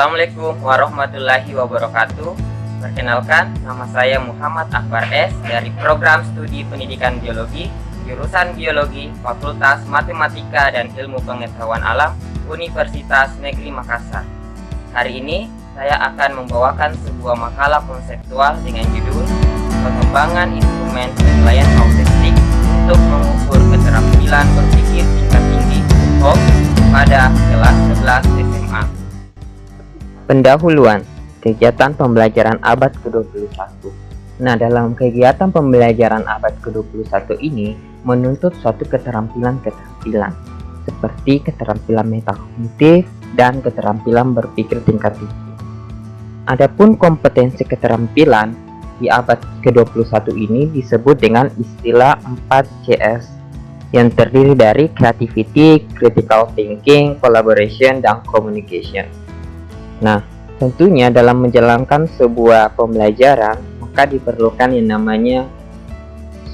Assalamualaikum warahmatullahi wabarakatuh. Perkenalkan, nama saya Muhammad Akbar S. dari Program Studi Pendidikan Biologi, Jurusan Biologi, Fakultas Matematika dan Ilmu Pengetahuan Alam, Universitas Negeri Makassar. Hari ini, saya akan membawakan sebuah makalah konseptual dengan judul Pengembangan Instrumen Penilaian Autentik untuk mengukur keterampilan berpikir tingkat tinggi pada kelas 11 SMA. Pendahuluan, kegiatan pembelajaran abad ke-21. Nah, dalam kegiatan pembelajaran abad ke-21 ini menuntut suatu keterampilan seperti keterampilan metakognitif dan keterampilan berpikir tingkat tinggi. Adapun kompetensi keterampilan di abad ke-21 ini disebut dengan istilah 4CS yang terdiri dari creativity, critical thinking, collaboration, dan communication. Nah, tentunya dalam menjalankan sebuah pembelajaran, maka diperlukan yang namanya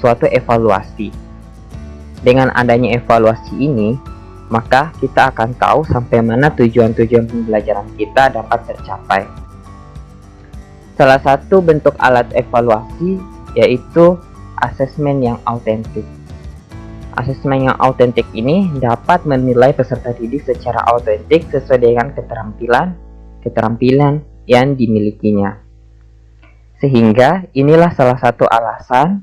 suatu evaluasi. Dengan adanya evaluasi ini, maka kita akan tahu sampai mana tujuan-tujuan pembelajaran kita dapat tercapai. Salah satu bentuk alat evaluasi yaitu asesmen yang autentik. Asesmen yang autentik ini dapat menilai peserta didik secara autentik sesuai dengan keterampilan yang dimilikinya. Sehingga inilah salah satu alasan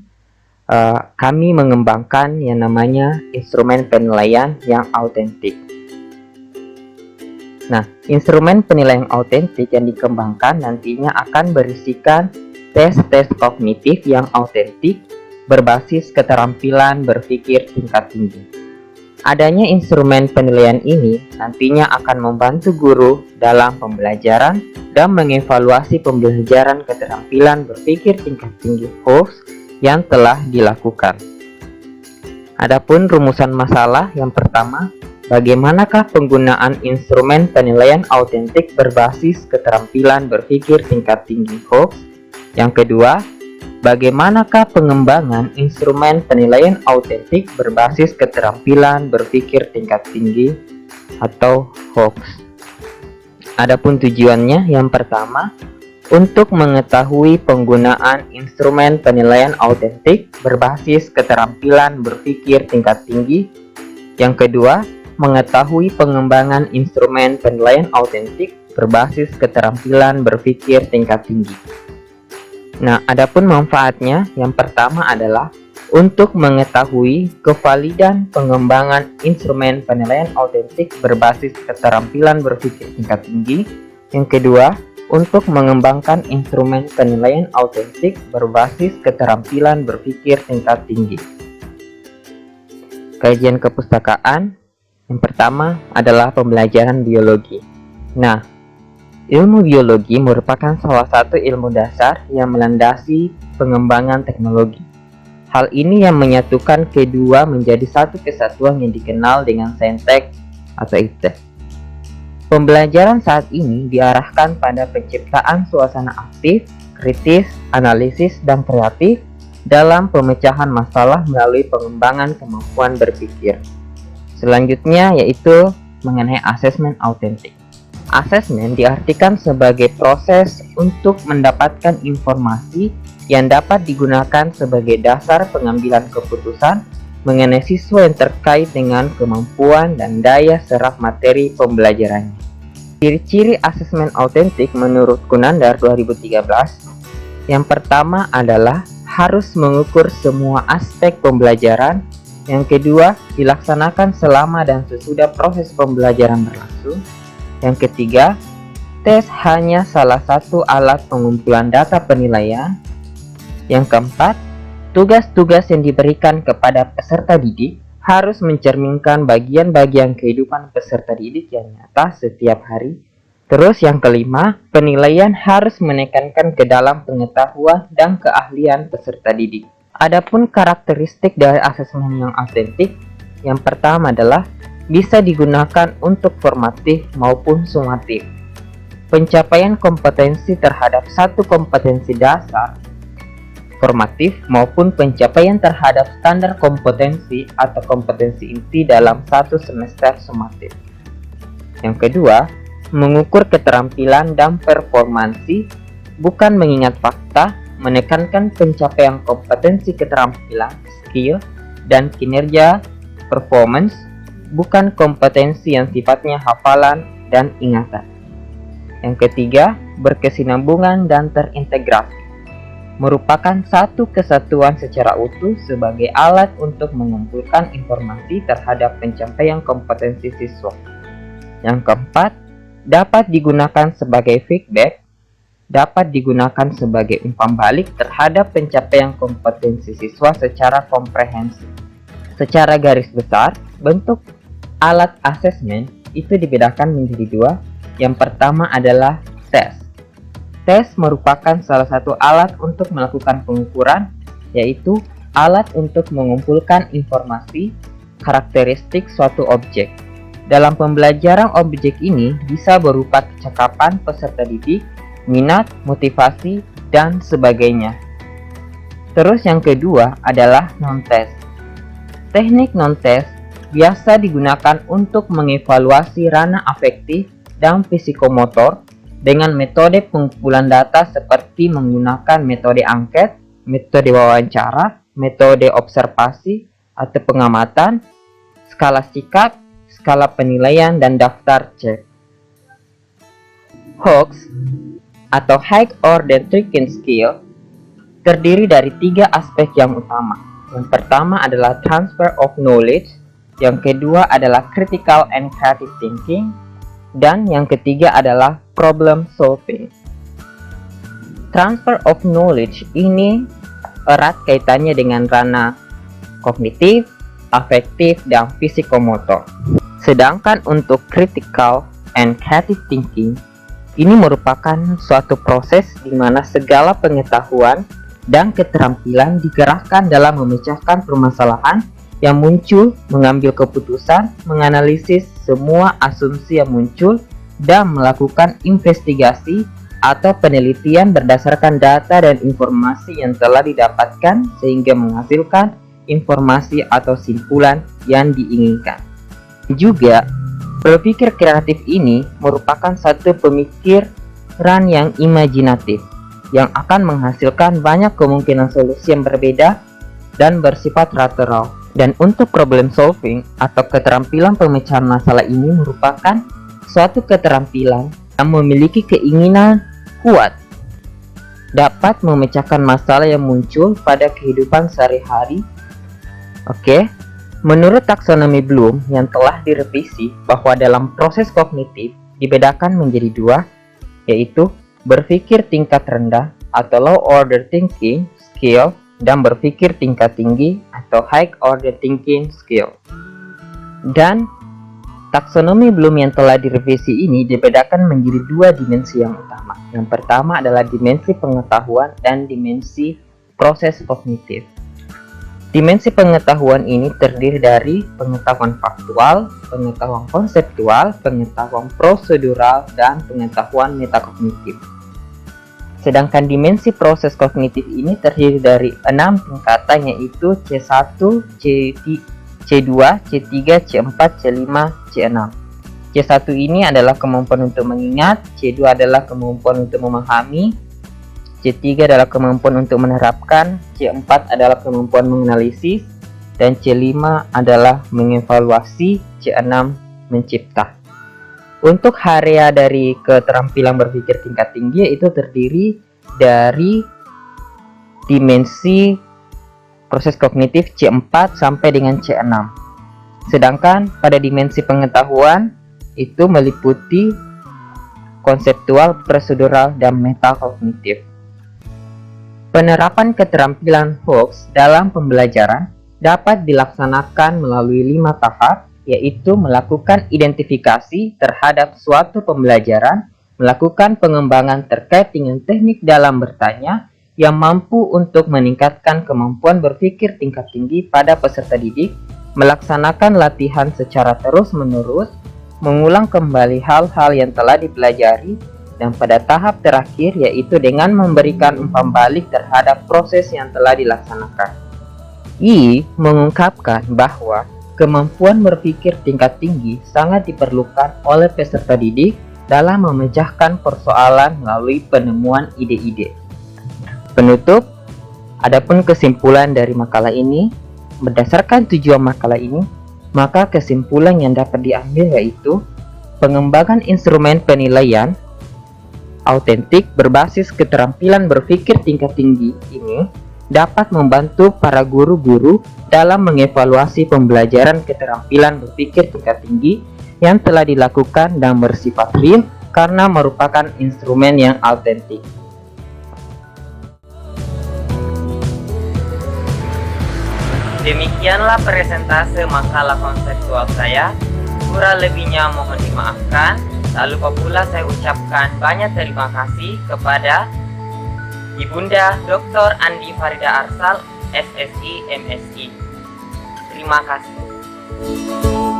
kami mengembangkan yang namanya instrumen penilaian yang autentik. Nah, instrumen penilaian autentik yang dikembangkan nantinya akan berisikan tes-tes kognitif yang autentik berbasis keterampilan berpikir tingkat tinggi. Adanya instrumen penilaian ini nantinya akan membantu guru dalam pembelajaran dan mengevaluasi pembelajaran keterampilan berpikir tingkat tinggi HOVS yang telah dilakukan. Adapun rumusan masalah yang pertama, bagaimanakah penggunaan instrumen penilaian autentik berbasis keterampilan berpikir tingkat tinggi HOVS? Yang kedua, bagaimanakah pengembangan instrumen penilaian autentik berbasis keterampilan berpikir tingkat tinggi atau HOVS? Adapun tujuannya, yang pertama, untuk mengetahui penggunaan instrumen penilaian autentik berbasis keterampilan berpikir tingkat tinggi. Yang kedua, mengetahui pengembangan instrumen penilaian autentik berbasis keterampilan berpikir tingkat tinggi. Nah, adapun manfaatnya, yang pertama adalah untuk mengetahui kevalidan pengembangan instrumen penilaian autentik berbasis keterampilan berpikir tingkat tinggi. Yang kedua, untuk mengembangkan instrumen penilaian autentik berbasis keterampilan berpikir tingkat tinggi. Kajian kepustakaan yang pertama adalah pembelajaran biologi. Nah, ilmu biologi merupakan salah satu ilmu dasar yang melandasi pengembangan teknologi. Hal ini yang menyatukan kedua menjadi satu kesatuan yang dikenal dengan saintek atau iptek. Pembelajaran saat ini diarahkan pada penciptaan suasana aktif, kritis, analisis, dan kreatif dalam pemecahan masalah melalui pengembangan kemampuan berpikir. Selanjutnya yaitu mengenai asesmen autentik. Asesmen diartikan sebagai proses untuk mendapatkan informasi yang dapat digunakan sebagai dasar pengambilan keputusan mengenai siswa yang terkait dengan kemampuan dan daya serap materi pembelajarannya. Ciri-ciri asesmen autentik menurut Kunandar 2013, yang pertama adalah harus mengukur semua aspek pembelajaran. Yang kedua, dilaksanakan selama dan sesudah proses pembelajaran berlangsung. Yang ketiga, tes hanya salah satu alat pengumpulan data penilaian. Yang keempat, tugas-tugas yang diberikan kepada peserta didik harus mencerminkan bagian-bagian kehidupan peserta didik yang nyata setiap hari. Terus yang kelima, penilaian harus menekankan ke dalam pengetahuan dan keahlian peserta didik. Adapun karakteristik dari asesmen yang autentik, yang pertama adalah bisa digunakan untuk formatif maupun sumatif. Pencapaian kompetensi terhadap satu kompetensi dasar formatif maupun pencapaian terhadap standar kompetensi atau kompetensi inti dalam satu semester sumatif. Yang kedua, mengukur keterampilan dan performansi, bukan mengingat fakta, menekankan pencapaian kompetensi keterampilan, skill, dan kinerja performance, bukan kompetensi yang sifatnya hafalan dan ingatan. Yang ketiga, berkesinambungan dan terintegrasi, merupakan satu kesatuan secara utuh sebagai alat untuk mengumpulkan informasi terhadap pencapaian kompetensi siswa. Yang keempat, dapat digunakan sebagai feedback, dapat digunakan sebagai umpan balik terhadap pencapaian kompetensi siswa secara komprehensif. Secara garis besar, bentuk alat asesmen itu dibedakan menjadi dua. Yang pertama adalah tes. Tes merupakan salah satu alat untuk melakukan pengukuran, yaitu alat untuk mengumpulkan informasi karakteristik suatu objek. Dalam pembelajaran objek ini bisa berupa kecakapan peserta didik, minat, motivasi, dan sebagainya. Terus yang kedua adalah non-tes. Teknik non-tes biasa digunakan untuk mengevaluasi ranah afektif dan psikomotor dengan metode pengumpulan data seperti menggunakan metode angket, metode wawancara, metode observasi atau pengamatan, skala sikap, skala penilaian, dan daftar cek. HOX atau High Order Thinking Skill terdiri dari 3 aspek yang utama. Yang pertama adalah transfer of knowledge, yang kedua adalah critical and creative thinking, dan yang ketiga adalah problem solving. Transfer of knowledge ini erat kaitannya dengan ranah kognitif, afektif, dan psikomotor. Sedangkan untuk critical and creative thinking, ini merupakan suatu proses di mana segala pengetahuan dan keterampilan dikerahkan dalam memecahkan permasalahan yang muncul, mengambil keputusan, menganalisis semua asumsi yang muncul, dan melakukan investigasi atau penelitian berdasarkan data dan informasi yang telah didapatkan sehingga menghasilkan informasi atau simpulan yang diinginkan. Juga, berpikir kreatif ini merupakan satu pemikiran yang imajinatif yang akan menghasilkan banyak kemungkinan solusi yang berbeda dan bersifat lateral. Dan untuk problem solving atau keterampilan pemecahan masalah ini merupakan suatu keterampilan yang memiliki keinginan kuat dapat memecahkan masalah yang muncul pada kehidupan sehari-hari. Oke, menurut taksonomi Bloom yang telah direvisi bahwa dalam proses kognitif dibedakan menjadi 2, yaitu berpikir tingkat rendah atau low order thinking skill dan berpikir tingkat tinggi atau high order thinking skill. Dan taksonomi Bloom yang telah direvisi ini dibedakan menjadi 2 dimensi yang utama. Yang pertama adalah dimensi pengetahuan dan dimensi proses kognitif. Dimensi pengetahuan ini terdiri dari pengetahuan faktual, pengetahuan konseptual, pengetahuan prosedural, dan pengetahuan metakognitif. Sedangkan dimensi proses kognitif ini terdiri dari 6 tingkatan, yaitu C1, C2, C3, C4, C5, C6. C1 ini adalah kemampuan untuk mengingat, C2 adalah kemampuan untuk memahami, C3 adalah kemampuan untuk menerapkan, C4 adalah kemampuan menganalisis, dan C5 adalah mengevaluasi, C6 mencipta. Untuk area dari keterampilan berpikir tingkat tinggi itu terdiri dari dimensi proses kognitif C4 sampai dengan C6. Sedangkan pada dimensi pengetahuan itu meliputi konseptual, prosedural, dan metakognitif. Penerapan keterampilan HOX dalam pembelajaran dapat dilaksanakan melalui 5 tahap, yaitu melakukan identifikasi terhadap suatu pembelajaran, melakukan pengembangan terkait dengan teknik dalam bertanya yang mampu untuk meningkatkan kemampuan berpikir tingkat tinggi pada peserta didik, melaksanakan latihan secara terus-menerus, mengulang kembali hal-hal yang telah dipelajari, dan pada tahap terakhir yaitu dengan memberikan umpan balik terhadap proses yang telah dilaksanakan. I mengungkapkan bahwa kemampuan berpikir tingkat tinggi sangat diperlukan oleh peserta didik dalam memecahkan persoalan melalui penemuan ide-ide. Penutup, adapun kesimpulan dari makalah ini, berdasarkan tujuan makalah ini, maka kesimpulan yang dapat diambil yaitu pengembangan instrumen penilaian autentik berbasis keterampilan berpikir tingkat tinggi ini dapat membantu para guru-guru dalam mengevaluasi pembelajaran keterampilan berpikir tingkat tinggi yang telah dilakukan dan bersifat real karena merupakan instrumen yang autentik. Demikianlah presentase makalah konseptual saya. Kurang lebihnya mohon dimaafkan. Tak lupa pula saya ucapkan banyak terima kasih kepada Ibunda Dr. Andi Farida Arsal, SSI MSI. Terima kasih.